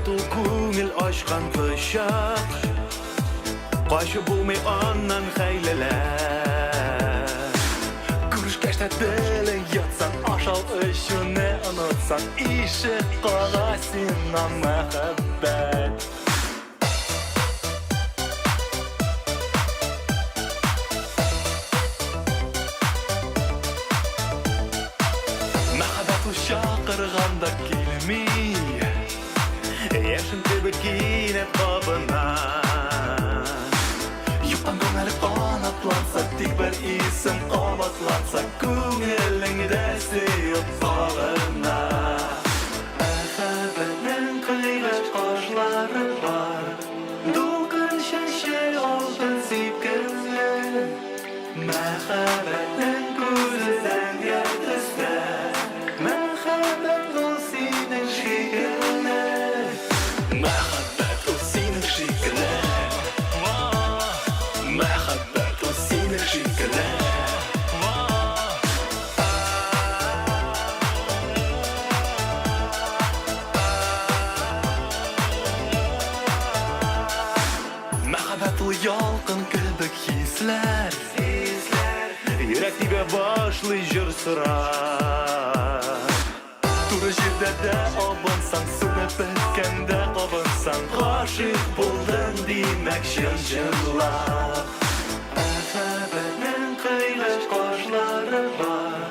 Мәхәббәт ул күңел ачкан пычак, кайчы булмый аннан хәйләләр. Күрешкәч тә телең ятсаң, ашау өчүне онытсаң, ишек кага синнан мәхәббәт. Мәхәббәт ул чакырганда килми, яшен кебек кинәт кабына. Юктан күңел канатланса, тик бер исем кабатланса, күңелеңдә сөеп сагына. Мәхәббәтнең кыйбат кашлары бар, дулкын чәче алтын сипкәнле. Мәхәббәтнең күзе зәңгәр төстә, мәхәббәт ул синең шикелле. Мәхәббәт ул синең шикелле. Мәхәббәт ул синең шикелле. Мәхәббәт ул ялкын кебек хисләр, йөрәк тибә башлый җыр сырар. Туры җирдә дә абынсаң, сүнеп беткәндә кабынсаң, гашыйк булдым димәк чын-чынлап. Мәхәббәтнең кыйбат кашлары бар,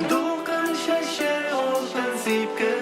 дулкын чәче алтын сипкәнле.